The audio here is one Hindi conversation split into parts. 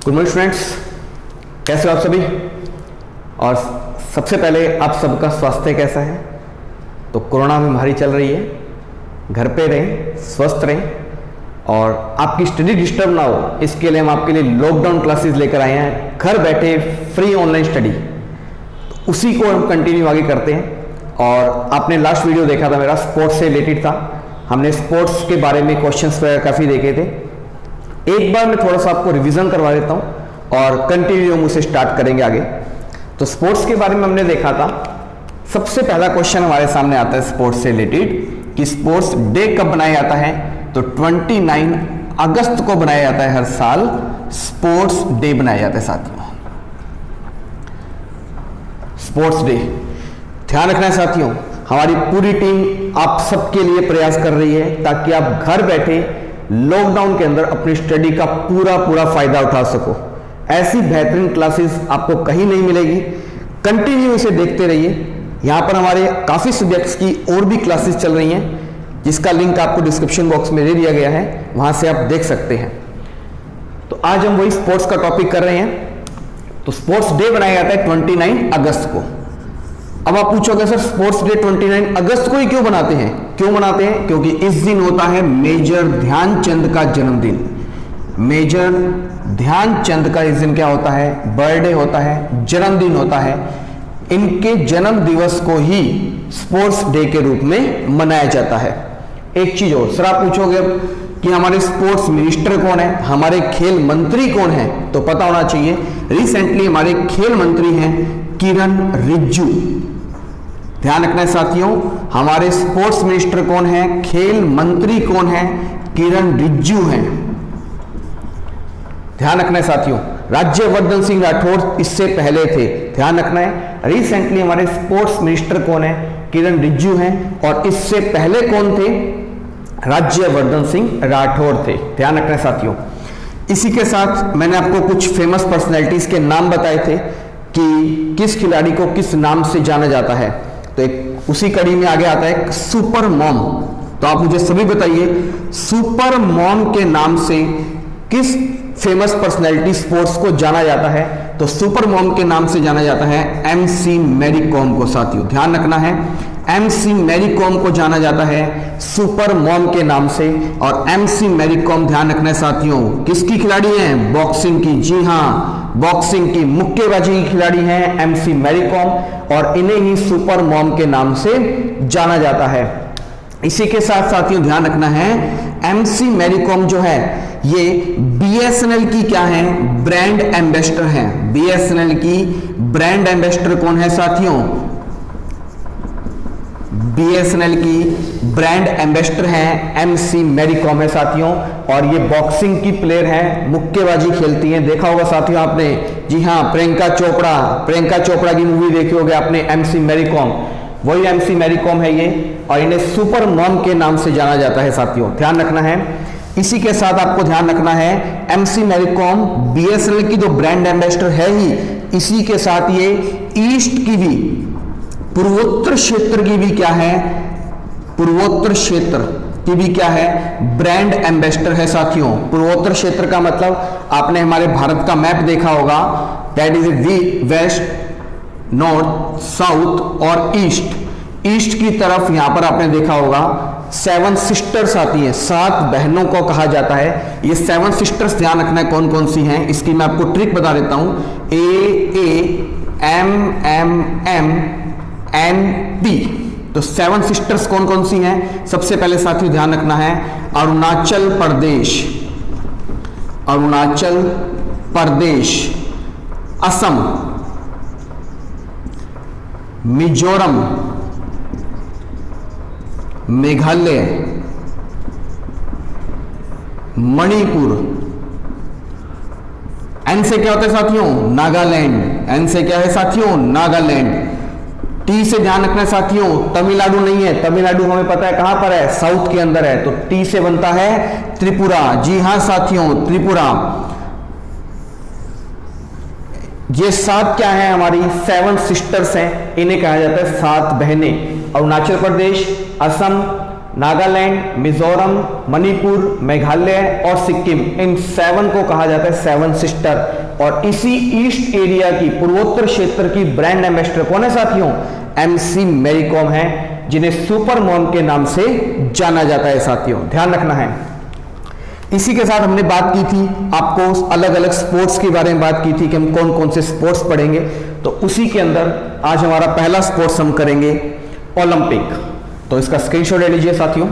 गुड मॉर्निंग स्टूडेंट्स, कैसे हो आप सभी। और सबसे पहले आप सबका स्वास्थ्य कैसा है। तो कोरोना महामारी चल रही है, घर पे रहें, स्वस्थ रहें और आपकी स्टडी डिस्टर्ब ना हो, इसके लिए हम आपके लिए लॉकडाउन क्लासेस लेकर आए हैं। घर बैठे फ्री ऑनलाइन स्टडी, तो उसी को हम कंटिन्यू आगे करते हैं। और आपने लास्ट वीडियो देखा था मेरा, स्पोर्ट्स से रिलेटेड था। हमने स्पोर्ट्स के बारे में क्वेश्चंस काफ़ी देखे थे। एक बार मैं थोड़ा सा आपको रिवीजन करवा देता हूं और कंटिन्यू हम उसे स्टार्ट करेंगे आगे। तो स्पोर्ट्स के बारे में हमने देखा था, सबसे पहला क्वेश्चन हमारे सामने आता है स्पोर्ट्स से रिलेटेड कि स्पोर्ट्स डे कब बनाया जाता है। तो 29 अगस्त को बनाया जाता है, हर साल स्पोर्ट्स डे बनाया जाता है साथियों। स्पोर्ट्स डे ध्यान रखना है साथियों, हमारी पूरी टीम आप सबके लिए प्रयास कर रही है ताकि आप घर बैठे लॉकडाउन के अंदर अपनी स्टडी का पूरा फायदा उठा सको। ऐसी बेहतरीन क्लासेस आपको कहीं नहीं मिलेगी, कंटिन्यू इसे देखते रहिए। यहां पर हमारे काफी सब्जेक्ट्स की और भी क्लासेस चल रही हैं, जिसका लिंक आपको डिस्क्रिप्शन बॉक्स में दे दिया गया है, वहां से आप देख सकते हैं। तो आज हम वही स्पोर्ट्स का टॉपिक कर रहे हैं। तो स्पोर्ट्स डे बनाया जाता है 29 अगस्त को। अब आप पूछोगे सर स्पोर्ट्स डे 29 अगस्त को ही क्यों बनाते हैं? क्यों बनाते हैं? क्योंकि इस दिन होता है मेजर ध्यानचंद का जन्मदिन। मेजर ध्यानचंद का इस दिन क्या होता है? बर्थडे होता है, जन्मदिन होता है। इनके जन्म दिवस को ही स्पोर्ट्स डे के रूप में मनाया जाता है। एक चीज और सर, आप पूछोगे कि हमारे स्पोर्ट्स मिनिस्टर कौन है, हमारे खेल मंत्री कौन है, तो पता होना चाहिए रिसेंटली हमारे खेल मंत्री हैं किरण रिजिजू। ध्यान रखना है साथियों, हमारे स्पोर्ट्स मिनिस्टर कौन है, खेल मंत्री कौन है, किरण रिजिजू हैं। ध्यान रखना है साथियों, राज्यवर्धन सिंह राठौड़ इससे पहले थे। ध्यान रखना है, रिसेंटली हमारे स्पोर्ट्स मिनिस्टर कौन है, किरण रिजिजू हैं। और इससे पहले कौन थे? राज्यवर्धन सिंह राठौड़ थे। ध्यान रखना है साथियों। इसी के साथ मैंने आपको कुछ फेमस पर्सनैलिटीज के नाम बताए थे कि किस खिलाड़ी को किस नाम से जाना जाता है। तो एक उसी कड़ी में आगे आता है सुपर मॉम। तो आप मुझे सभी बताइए, सुपर मॉम के नाम से किस फेमस पर्सनैलिटी स्पोर्ट्स को जाना जाता है? तो सुपर मॉम के नाम से जाना जाता है एमसी मैरी कॉम को साथियों। ध्यान रखना है, एमसी मैरी कॉम को जाना जाता है सुपर मॉम के नाम से। और एमसी मैरी कॉम ध्यान रखना है साथियों, किसकी खिलाड़ी हैं? बॉक्सिंग की। जी हां, बॉक्सिंग की मुक्केबाजी की खिलाड़ी हैं एमसी मैरी कॉम, और इन्हें ही सुपर मॉम के नाम से जाना जाता है। इसी के साथ साथियों ध्यान रखना है, एमसी मैरी कॉम जो है ये बीएसएनएल की क्या है? ब्रांड एम्बेसडर हैं। बीएसएनएल की ब्रांड एम्बेसडर कौन है साथियों? बीएसएनएल की ब्रांड एम्बेसडर हैं एमसी मैरी कॉम है साथियों। और ये बॉक्सिंग की प्लेयर हैं, मुक्केबाजी खेलती हैं। देखा होगा साथियों आपने, जी हाँ, प्रियंका चोपड़ा की मूवी देखी होगी आपने, एमसी मैरी कॉम, वही एमसी मैरी कॉम है ये। और इन्हें सुपर मॉम के नाम से जाना जाता है साथियों। ध्यान रखना है। इसी के साथ आपको ध्यान रखना है, एमसी मैरी कॉम बीएसएनएल की जो ब्रांड एम्बेसडर है ही, इसी के साथ ये ईस्ट की भी, पूर्वोत्तर क्षेत्र की भी क्या है? पूर्वोत्तर क्षेत्र की भी क्या है? ब्रांड एम्बेसडर है साथियों। पूर्वोत्तर क्षेत्र का मतलब आपने हमारे भारत का मैप देखा होगा, that is west, north, south और ईस्ट। ईस्ट की तरफ यहां पर आपने देखा होगा 7 सिस्टर्स आती हैं, 7 बहनों को कहा जाता है। ये 7 सिस्टर्स ध्यान रखना है कौन कौन सी हैं, इसकी मैं आपको ट्रिक बता देता हूं। AAMMNP। तो 7 सिस्टर्स कौन कौन सी हैं? सबसे पहले साथियों ध्यान रखना है, अरुणाचल प्रदेश, असम, मिजोरम, मेघालय, मणिपुर। एन से क्या होता है साथियों? नागालैंड। एन से क्या है साथियों? नागालैंड। टी से ध्यान रखना है साथियों, तमिलनाडु नहीं है। तमिलनाडु हमें पता है कहां पर है, साउथ के अंदर है। तो टी से बनता है त्रिपुरा। जी हां साथियों, त्रिपुरा। ये 7 क्या है? हमारी 7 सिस्टर्स हैं, इन्हें कहा जाता है 7 बहनें। अरुणाचल प्रदेश, असम, नागालैंड, मिजोरम, मणिपुर, मेघालय और सिक्किम, इन 7 को कहा जाता है 7 सिस्टर। और इसी ईस्ट एरिया की, पूर्वोत्तर क्षेत्र की ब्रांड एम्बेसडर कौन है साथियों? एमसी मैरी कॉम है, जिन्हें सुपर मॉम के नाम से जाना जाता है साथियों, ध्यान रखना है। इसी के साथ हमने बात की थी, आपको अलग अलग स्पोर्ट्स के बारे में बात की थी कि हम कौन कौन से स्पोर्ट्स पढ़ेंगे। तो उसी के अंदर आज हमारा पहला स्पोर्ट्स हम करेंगे ओलंपिक। तो इसका स्क्रीनशॉट ले लीजिए साथियों।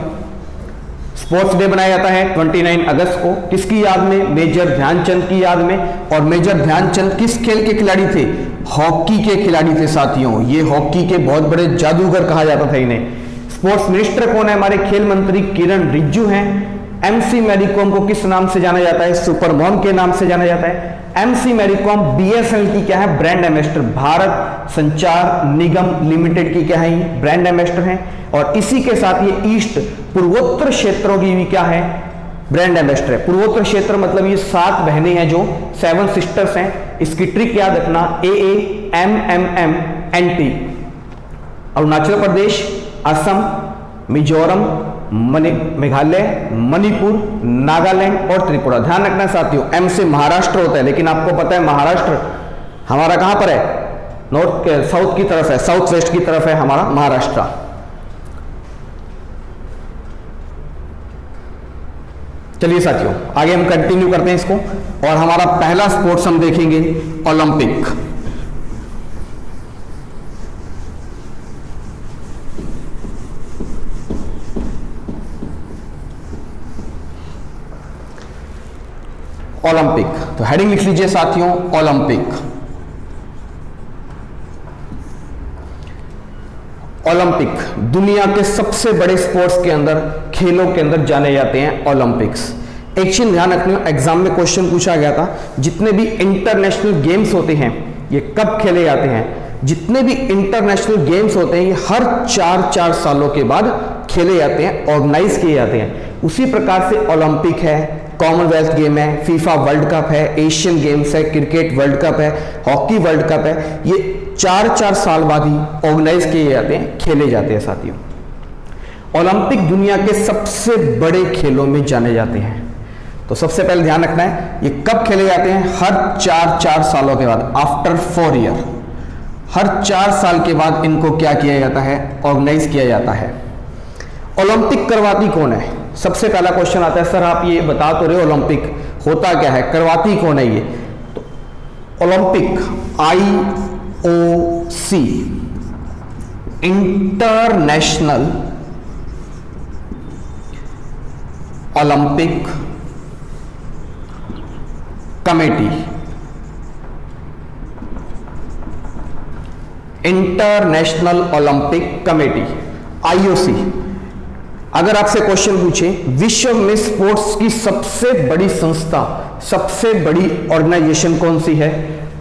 स्पोर्ट्स डे बनाया जाता है 29 अगस्त को, किसकी याद में? मेजर ध्यानचंद की याद में। और मेजर ध्यानचंद किस खेल के खिलाड़ी थे? हॉकी के खिलाड़ी थे साथियों। ये हॉकी के बहुत बड़े जादूगर कहा जाता था इन्हें। स्पोर्ट्स मिनिस्टर कौन है? हमारे खेल मंत्री किरण रिजिजू हैं। एमसी मैरी कॉम को किस नाम से जाना जाता है? सुपर मॉम के नाम से जाना जाता है। एमसी मैरी कॉम बीएसएनएल की क्या है? ब्रांड एम्बेसडर, भारत संचार निगम लिमिटेड की क्या है? ये ब्रांड एम्बेसडर हैं। और इसी के साथ ये ईस्ट, पूर्वोत्तर क्षेत्रों की भी क्या है? ब्रांड एम्बेसडर है। पूर्वोत्तर क्षेत्र मतलब ये 7 बहनें हैं जो 7 सिस्टर्स हैं। इसकी ट्रिक याद रखना, AAMMMNT। अरुणाचल प्रदेश, असम, मिजोरम, मेघालय, मणिपुर, नागालैंड और त्रिपुरा। ध्यान रखना साथियों, एम से महाराष्ट्र होता है, लेकिन आपको पता है महाराष्ट्र हमारा कहां पर है? नॉर्थ साउथ की तरफ है, साउथ वेस्ट की तरफ है हमारा महाराष्ट्र। चलिए साथियों, आगे हम कंटिन्यू करते हैं इसको। और हमारा पहला स्पोर्ट्स हम देखेंगे ओलंपिक। ओलंपिक, तो हेडिंग लिख लीजिए साथियों, ओलंपिक। ओलंपिक दुनिया के सबसे बड़े स्पोर्ट्स के अंदर, खेलों के अंदर जाने जाते हैं ओलंपिक्स। एक चीज ध्यान रखना, एग्जाम में क्वेश्चन पूछा गया था, जितने भी इंटरनेशनल गेम्स होते हैं ये कब खेले जाते हैं? जितने भी इंटरनेशनल गेम्स होते हैं ये हर 4-4 सालों के बाद खेले जाते हैं, ऑर्गेनाइज किए जाते हैं। उसी प्रकार से ओलंपिक है, कॉमनवेल्थ गेम है, फीफा वर्ल्ड कप है, एशियन गेम्स है, क्रिकेट वर्ल्ड कप है, हॉकी वर्ल्ड कप है, ये 4-4 साल बाद ही ऑर्गेनाइज किए जाते हैं, खेले जाते हैं साथियों। ओलंपिक दुनिया के सबसे बड़े खेलों में जाने जाते हैं। तो सबसे पहले ध्यान रखना है, ये कब खेले जाते हैं? हर 4-4 सालों के बाद, आफ्टर 4 ईयर। हर 4 साल के बाद इनको क्या किया जाता है? ऑर्गेनाइज किया जाता है। ओलंपिक करवाती कौन है? सबसे पहला क्वेश्चन आता है, सर आप ये बता तो रहे ओलंपिक होता क्या है, करवाती कौन है ये? तो Olympic IOC, international Olympic committee, international Olympic committee IOC। अगर आपसे क्वेश्चन पूछे विश्व में स्पोर्ट्स की सबसे बड़ी संस्था, सबसे बड़ी ऑर्गेनाइजेशन कौन सी है,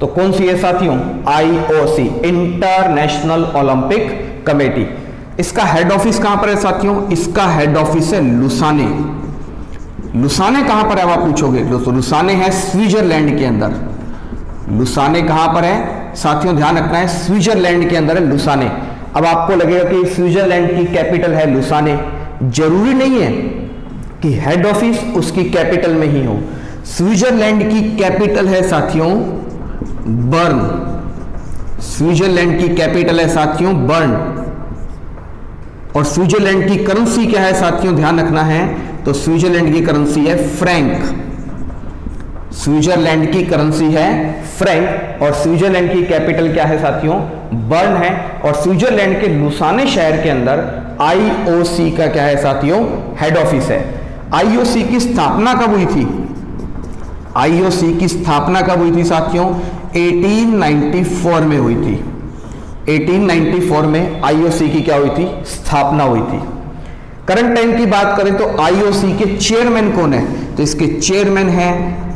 तो कौन सी है साथियों? IOC, international Olympic committee. इसका हेड ऑफिस कहां पर है साथियों? इसका हेड ऑफिस है लुसाने। लुसाने कहां पर है आप पूछोगे? तो लुसाने है स्विट्जरलैंड के अंदर। लुसाने कहां पर है साथियों? ध्यान रखना है, स्विट्जरलैंड के अंदर है लुसाने। अब आपको लगेगा कि स्विट्जरलैंड की कैपिटल है लुसाने, जरूरी नहीं है कि हेड ऑफिस उसकी कैपिटल में ही हो। स्विट्जरलैंड की कैपिटल है साथियों बर्न। स्विट्जरलैंड की कैपिटल है साथियों बर्न। और स्विट्जरलैंड की करेंसी क्या है साथियों? ध्यान रखना है, तो स्विट्जरलैंड की करेंसी है फ्रैंक। स्विट्जरलैंड की करेंसी है फ्रैंक। और स्विट्जरलैंड की कैपिटल क्या है साथियों? बर्न है। और स्विट्जरलैंड के लुसाने शहर के अंदर IOC का क्या है साथियों? हेड ऑफिस है। IOC की स्थापना कब हुई थी? IOC की स्थापना कब हुई थी साथियों? 1894 में हुई थी। 1894 में IOC की क्या हुई थी? स्थापना हुई थी। करंट टाइम की बात करें तो IOC के चेयरमैन कौन है? तो इसके चेयरमैन है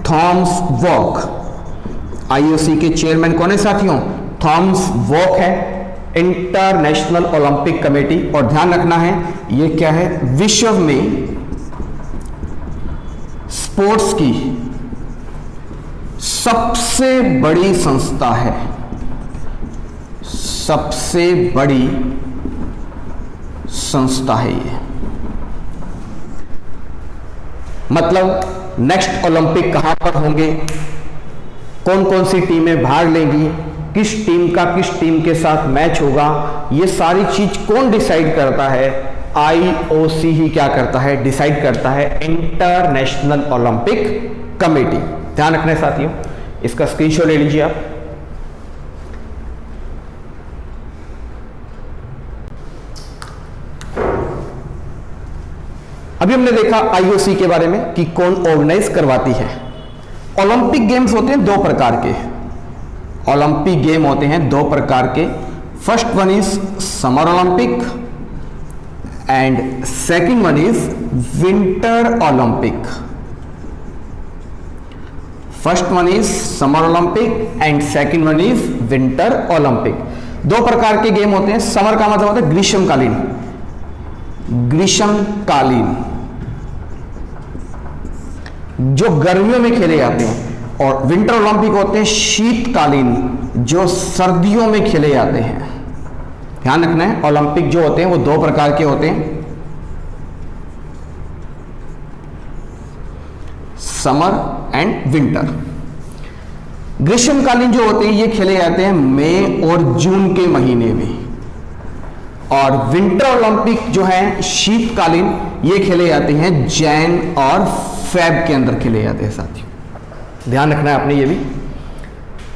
थॉमस वॉक। IOC के चेयरमैन कौन है साथियों? थॉमस वॉक है। International Olympic committee. और ध्यान रखना है, ये क्या है? विश्व में स्पोर्ट्स की सबसे बड़ी संस्था है। सबसे बड़ी संस्था है ये। मतलब नेक्स्ट ओलंपिक कहां पर होंगे, कौन कौन सी टीमें भाग लेंगी, किस टीम का किस टीम के साथ मैच होगा, ये सारी चीज कौन डिसाइड करता है? IOC ही क्या करता है, डिसाइड करता है, इंटरनेशनल ओलंपिक कमेटी। ध्यान रखना है साथियों, इसका स्क्रीनशॉट ले लीजिए आप। अभी हमने देखा IOC के बारे में कि कौन ऑर्गेनाइज करवाती है। ओलंपिक गेम्स होते हैं दो प्रकार के, ओलंपिक गेम होते हैं दो प्रकार के। First one is summer Olympic and second one is winter Olympic. First one is summer Olympic and second one is winter Olympic. दो प्रकार के गेम होते हैं। समर का मतलब होता है ग्रीष्मकालीन, ग्रीष्मकालीन जो गर्मियों में खेले जाते हैं, और विंटर ओलंपिक होते हैं शीतकालीन जो सर्दियों में खेले जाते हैं। ध्यान रखना है, ओलंपिक जो होते हैं वो दो प्रकार के होते हैं, समर एंड विंटर। ग्रीष्मकालीन जो होते हैं ये खेले जाते हैं मई और जून के महीने में, और विंटर ओलंपिक जो है शीतकालीन ये खेले जाते हैं जैन और फेब के अंदर खेले जाते हैं साथियों। ध्यान रखना है आपने ये भी।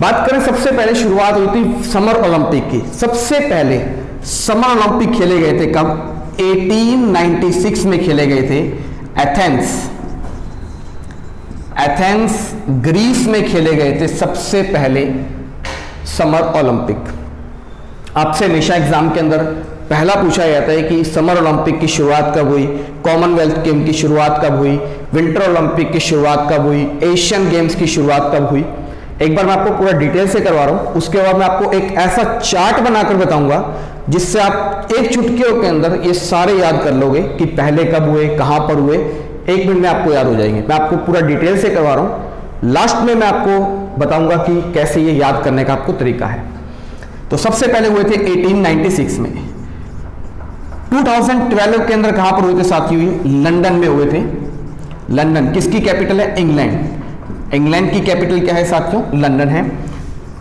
बात करें सबसे पहले शुरुआत हुई थी समर ओलंपिक की। सबसे पहले समर ओलंपिक खेले गए थे कब? 1896 में खेले गए थे एथेंस ग्रीस में खेले गए थे सबसे पहले समर ओलंपिक। आपसे हमेशा एग्जाम के अंदर पहला पूछा जाता है कि समर ओलंपिक की शुरुआत कब हुई, कॉमनवेल्थ गेम की शुरुआत कब हुई, विंटर ओलंपिक की शुरुआत कब हुई, एशियन गेम्स की शुरुआत कब हुई। एक बार मैं आपको पूरा डिटेल से करवा रहा हूं, उसके बाद मैं आपको एक ऐसा चार्ट बनाकर बताऊंगा जिससे आप एक चुटकियों के अंदर ये सारे याद कर लोगे कि पहले कब हुए, कहां पर हुए। एक मिनट में आपको याद हो जाएंगे। मैं आपको पूरा डिटेल से करवा रहा हूं, लास्ट में मैं आपको बताऊंगा कि कैसे ये याद करने का आपको तरीका है। तो सबसे पहले हुए थे 1896 में। 2012 के अंदर कहां पर हुए थे साथियों? लंदन में हुए थे। लंदन किसकी कैपिटल है? इंग्लैंड। इंग्लैंड की कैपिटल क्या है साथियों? लंदन है।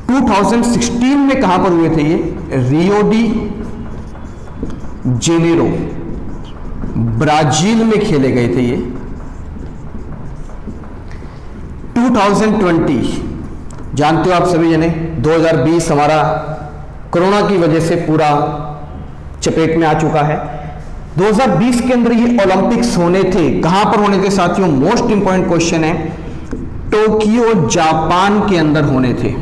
2016 में कहां पर हुए थे ये? रियो डी जेनेरो, ब्राजील में खेले गए थे ये। 2020 जानते हो आप सभी जने, 2020 हमारा कोरोना की वजह से पूरा चपेट में आ चुका है। 2020 के अंदर ये ओलंपिक्स होने थे। कहां पर होने थे साथियों? मोस्ट इंपॉर्टेंट क्वेश्चन है। टोक्यो जापान के अंदर होने थे,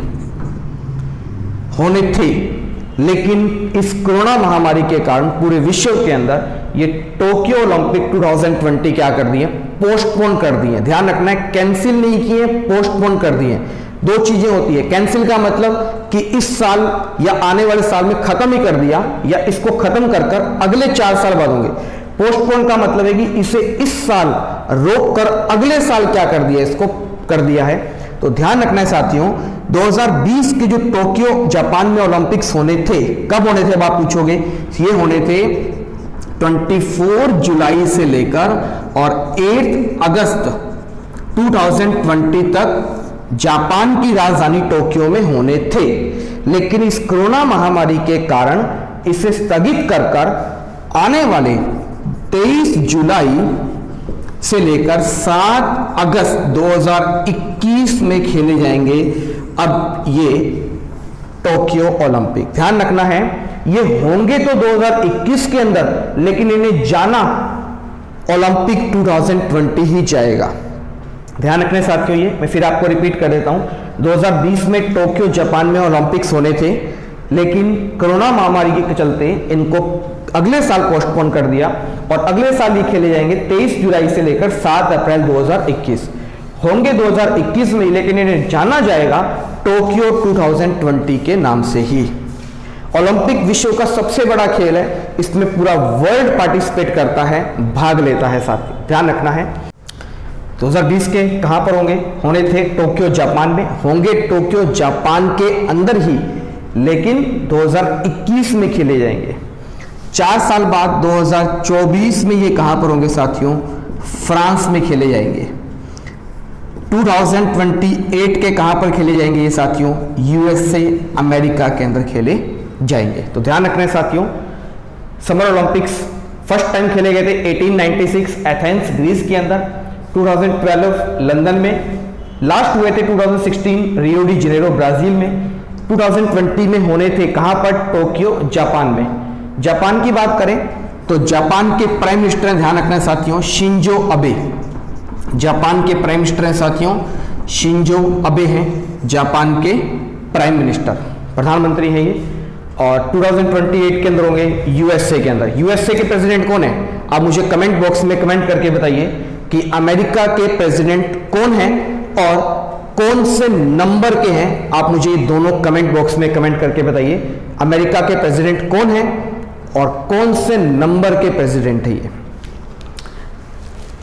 लेकिन इस कोरोना महामारी के कारण पूरे विश्व के अंदर ये टोक्यो ओलंपिक 2020 क्या कर दिए? पोस्टपोन कर दिए। ध्यान रखना है, कैंसिल नहीं किए, पोस्टपोन कर दिए। दो चीजें होती है, कैंसिल का मतलब कि इस साल या आने वाले साल में खत्म ही कर दिया, या इसको खत्म कर कर अगले 4 साल बाद होंगे। पोस्टपोन का मतलब है कि इसे इस साल रोक कर अगले साल क्या कर दिया? इसको कर दिया है। तो ध्यान रखना है साथियों, 2020 के जो टोक्यो जापान में ओलंपिक्स होने थे, कब होने थे अब आप पूछोगे? ये होने थे 24 जुलाई से लेकर और 8 अगस्त 2020 तक जापान की राजधानी टोक्यो में होने थे। लेकिन इस कोरोना महामारी के कारण इसे स्थगित कर कर आने वाले 23 जुलाई से लेकर 7 अगस्त 2021 में खेले जाएंगे अब ये टोक्यो ओलंपिक। ध्यान रखना है, ये होंगे तो 2021 के अंदर, लेकिन इन्हें जाना ओलंपिक 2020 ही जाएगा। ध्यान रखने साथियों, ये मैं फिर आपको रिपीट कर देता हूं। 2020 में टोक्यो जापान में ओलंपिक्स होने थे, लेकिन कोरोना महामारी के चलते इनको अगले साल पोस्टपोन कर दिया, और अगले साल ये खेले जाएंगे 23 जुलाई से लेकर 7 अप्रैल 2021। होंगे 2021 में, लेकिन इन्हें जाना जाएगा टोक्यो 2020 के नाम से ही। ओलंपिक विश्व का सबसे बड़ा खेल है, इसमें पूरा वर्ल्ड पार्टिसिपेट करता है, भाग लेता है साथियों। ध्यान रखना है, 2020 के कहां पर होंगे? होने थे टोक्यो जापान में, होंगे टोक्यो जापान के अंदर ही, लेकिन 2021 में खेले जाएंगे। 4 साल बाद 2024 में ये कहां पर होंगे साथियों? फ्रांस में खेले जाएंगे। 2028 के कहां पर खेले जाएंगे ये साथियों? यूएसए अमेरिका के अंदर खेले जाएंगे। तो ध्यान रखना है साथियों, समर ओलंपिक्स फर्स्ट टाइम खेले गए थे 1896 एथेंस ग्रीस के अंदर, 2012 लंदन में, लास्ट हुए थे 2016 रियो डी जेनेरो ब्राजील में, 2020 में होने थे कहां पर? टोक्यो जापान में। जापान की बात करें तो जापान के प्राइम मिनिस्टर हैं, ध्यान रखना है साथियों, शिंजो अबे। जापान के प्राइम मिनिस्टर हैं साथियों, शिंजो अबे हैं जापान के प्राइम मिनिस्टर, प्रधानमंत्री हैं ये। और 2028 के अंदर होंगे यूएसए के अंदर। यूएसए के प्रेसिडेंट कौन है? आप मुझे कमेंट बॉक्स में कमेंट करके बताइए कि अमेरिका के प्रेसिडेंट कौन है और कौन से नंबर के हैं। आप मुझे दोनों कमेंट बॉक्स में कमेंट करके बताइए अमेरिका के प्रेसिडेंट कौन है और कौन से नंबर के प्रेसिडेंट है ये।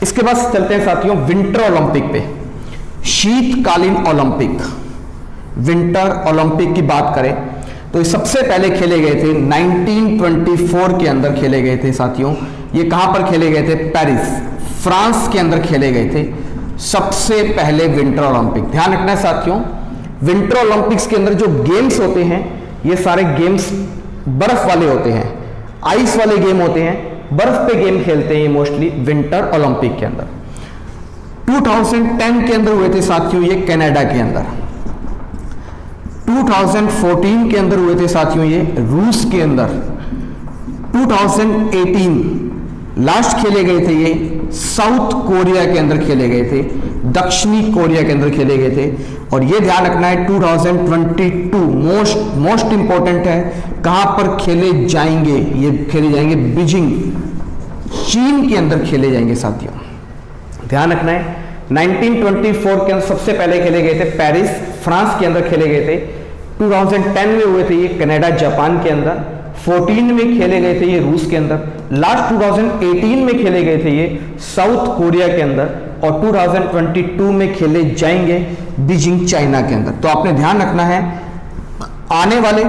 इसके बाद चलते हैं साथियों विंटर ओलंपिक पे, शीतकालीन ओलंपिक। विंटर ओलंपिक की बात करें तो ये सबसे पहले खेले गए थे 1924 के अंदर खेले गए थे साथियों। ये कहां पर खेले गए थे? पेरिस, फ्रांस के अंदर खेले गए थे सबसे पहले विंटर ओलंपिक। ध्यान रखना है साथियों, विंटर ओलंपिक्स के अंदर जो गेम्स होते हैं ये सारे गेम्स बर्फ वाले होते हैं, आइस वाले गेम होते हैं, बर्फ पे गेम खेलते हैं ये मोस्टली विंटर ओलंपिक के अंदर। 2010 के अंदर हुए थे साथियों ये कनाडा के अंदर, 2014 के अंदर हुए थे साथियों ये रूस के अंदर, 2018 लास्ट खेले गए थे ये साउथ कोरिया के अंदर खेले गए थे, दक्षिणी कोरिया के अंदर खेले गए थे। और ये ध्यान रखना है 2022 मोस्ट इंपॉर्टेंट है, कहां पर खेले जाएंगे? ये खेले जाएंगे बीजिंग, चीन के अंदर खेले जाएंगे साथियों। ध्यान रखना है 1924 के अंदर सबसे पहले खेले गए थे पेरिस फ्रांस के अंदर खेले गए थे, 2010 में हुए थे ये कनाडा जापान के अंदर, 14 में खेले गए थे ये रूस के अंदर, लास्ट 2018 में खेले गए थे ये साउथ कोरिया के अंदर, और 2022 में खेले जाएंगे बीजिंग चाइना के अंदर। तो आपने ध्यान रखना है आने वाले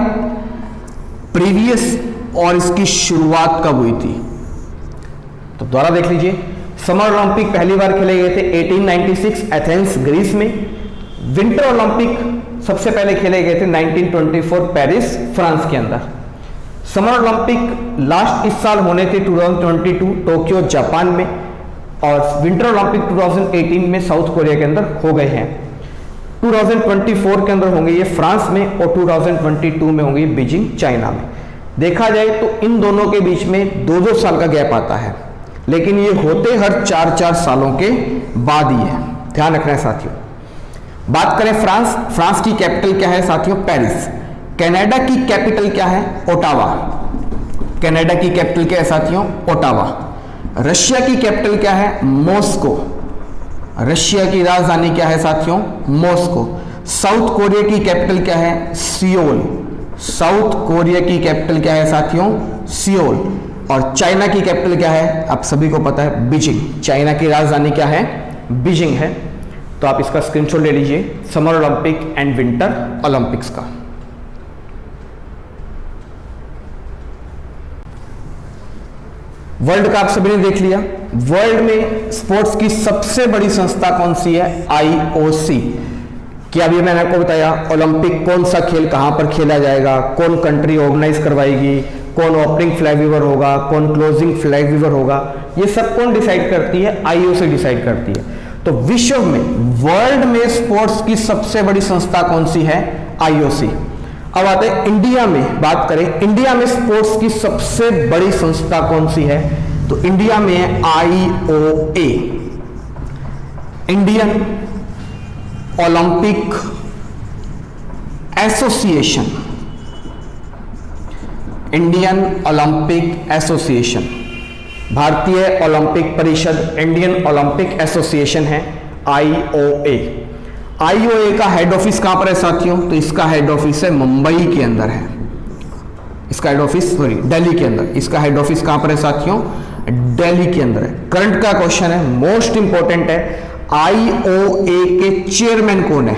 प्रीवियस और इसकी शुरुआत कब हुई थी। तो दोबारा देख लीजिए, समर ओलंपिक पहली बार खेले गए थे 1896 एथेंस ग्रीस में, विंटर ओलंपिक सबसे पहले खेले गए थे 1924 पेरिस फ्रांस के अंदर, समर ओलंपिक लास्ट इस साल होने थे 2022 टोक्यो जापान में, और विंटर ओलंपिक 2018 में साउथ कोरिया के अंदर हो गए हैं। 2024 के अंदर होंगे ये फ्रांस में और 2022 में होंगे बीजिंग चाइना में। देखा जाए तो इन दोनों के बीच में 2-2 साल का गैप आता है, लेकिन ये होते हर 4-4 सालों के बाद ही है, ध्यान रखना है साथियों। बात करें फ्रांस की कैपिटल क्या है साथियों? पेरिस। कनाडा की कैपिटल क्या है? ओटावा। कनाडा की कैपिटल क्या है साथियों? ओटावा। रशिया की कैपिटल क्या है? मॉस्को। रशिया की राजधानी क्या है साथियों? मॉस्को। साउथ कोरिया की कैपिटल क्या है? सियोल। साउथ कोरिया की कैपिटल क्या है साथियों? सियोल। और चाइना की कैपिटल क्या है? आप सभी को पता है, बीजिंग। चाइना की राजधानी क्या है? बीजिंग है। तो आप इसका स्क्रीनशॉट ले लीजिए summer Olympic and winter Olympics का। वर्ल्ड का आप सभी ने देख लिया। वर्ल्ड में स्पोर्ट्स की सबसे बड़ी संस्था कौन सी है? आईओसी। क्या अभी मैंने आपको बताया ओलंपिक कौन सा खेल कहां पर खेला जाएगा, कौन कंट्री ऑर्गेनाइज करवाएगी, कौन ओपनिंग फ्लैग वीवर होगा, कौन क्लोजिंग फ्लैग वीवर होगा, ये सब कौन डिसाइड करती है? आईओसी डिसाइड करती है। तो विश्व में वर्ल्ड में स्पोर्ट्स की सबसे बड़ी संस्था कौन सी है? आईओसी। अब आते हैं इंडिया में, बात करें इंडिया में स्पोर्ट्स की सबसे बड़ी संस्था कौन सी है? तो इंडिया में है IOA, Indian Olympic association. Indian Olympic association, भारतीय ओलंपिक परिषद, इंडियन ओलंपिक एसोसिएशन है आईओए। आईओए का हेड ऑफिस कहां पर है साथियों? तो इसका हेड ऑफिस है मुंबई के अंदर है। इसका हेड ऑफिस दिल्ली के अंदर। इसका हेड ऑफिस कहां पर है साथियों? दिल्ली के अंदर है। करंट का क्वेश्चन है, मोस्ट इंपॉर्टेंट है, आईओए के चेयरमैन कौन है?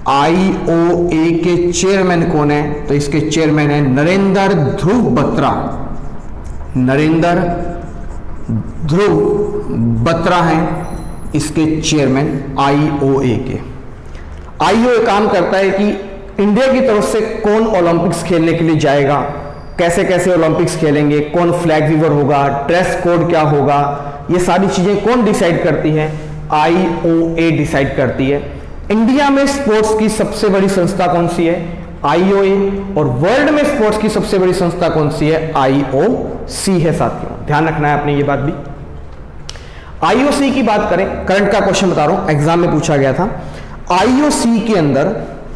आईओए के चेयरमैन कौन है? तो इसके चेयरमैन है नरेंद्र ध्रुव बत्रा। नरेंद्र ध्रुव बत्रा हैं इसके चेयरमैन IOA के। IOA काम करता है कि इंडिया की तरफ से कौन ओलंपिक्स खेलने के लिए जाएगा, कैसे कैसे ओलंपिक्स खेलेंगे, कौन फ्लैग वीवर होगा, ड्रेस कोड क्या होगा, ये सारी चीजें कौन डिसाइड करती है? IOA डिसाइड करती है। इंडिया में स्पोर्ट्स की सबसे बड़ी संस्था कौन सी है? IOA। और वर्ल्ड में स्पोर्ट्स की सबसे बड़ी संस्था कौन सी है? IOC है साथियों, ध्यान रखना है आपने ये बात भी। IOC की बात करें, करंट का क्वेश्चन बता रहा हूं, एग्जाम में पूछा गया था। IOC के अंदर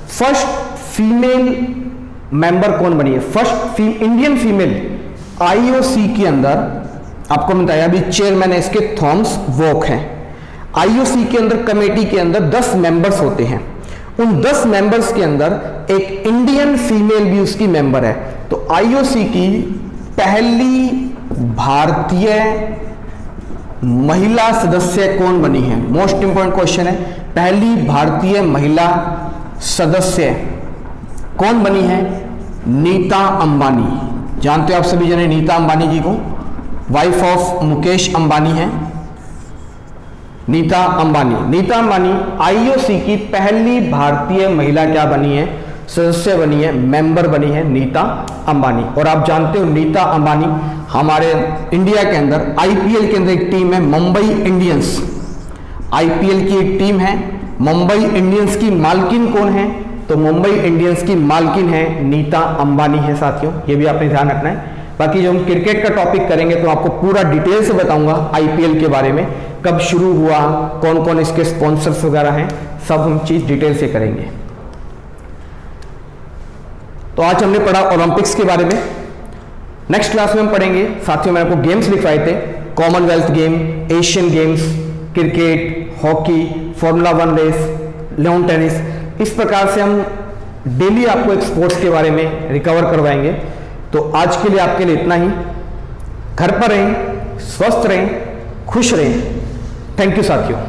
फर्स्ट फीमेल मेंबर कौन बनी है? फर्स्ट इंडियन फीमेल IOC के अंदर आपको बताया अभी चेयरमैन है इसके थॉमस वॉक हैं। IOC के अंदर कमेटी के अंदर 10 मेंबर्स होते हैं, उन 10 मेंबर्स के अंदर एक इंडियन फीमेल भी उसकी मेंबर है। तो IOC की पहली भारतीय महिला सदस्य कौन बनी है? मोस्ट इंपोर्टेंट क्वेश्चन है, पहली भारतीय महिला सदस्य कौन बनी है? नीता अंबानी। जानते हो आप सभी जने नीता अंबानी जी को, वाइफ ऑफ मुकेश अंबानी है नीता अंबानी। नीता अंबानी IOC की पहली भारतीय महिला क्या बनी है? सदस्य बनी है, मेंबर बनी है नीता अंबानी। और आप जानते हो नीता अंबानी हमारे इंडिया के अंदर IPL के अंदर एक टीम है मुंबई इंडियंस, IPL की एक टीम है। मुंबई इंडियंस की मालकिन कौन है? तो मुंबई इंडियंस की मालकिन है नीता अंबानी है साथियों, ये भी आपने ध्यान रखना है। बाकी जब हम क्रिकेट का टॉपिक करेंगे तो आपको पूरा डिटेल से बताऊंगा IPL के बारे में, कब शुरू हुआ, कौन कौन इसके स्पॉन्सर्स वगैरह हैं, सब हम चीज डिटेल से करेंगे। तो आज हमने पढ़ा ओलंपिक्स के बारे में। नेक्स्ट क्लास में हम पढ़ेंगे साथियों, मैंने आपको गेम्स लिखवाए थे, commonwealth game, Asian games, cricket, hockey, formula 1 race, lawn tennis. इस प्रकार से हम डेली आपको एक स्पोर्ट्स के बारे में रिकवर करवाएंगे। तो आज के लिए आपके लिए इतना ही। घर पर रहें, स्वस्थ रहें, खुश रहें। थैंक यू साथियों।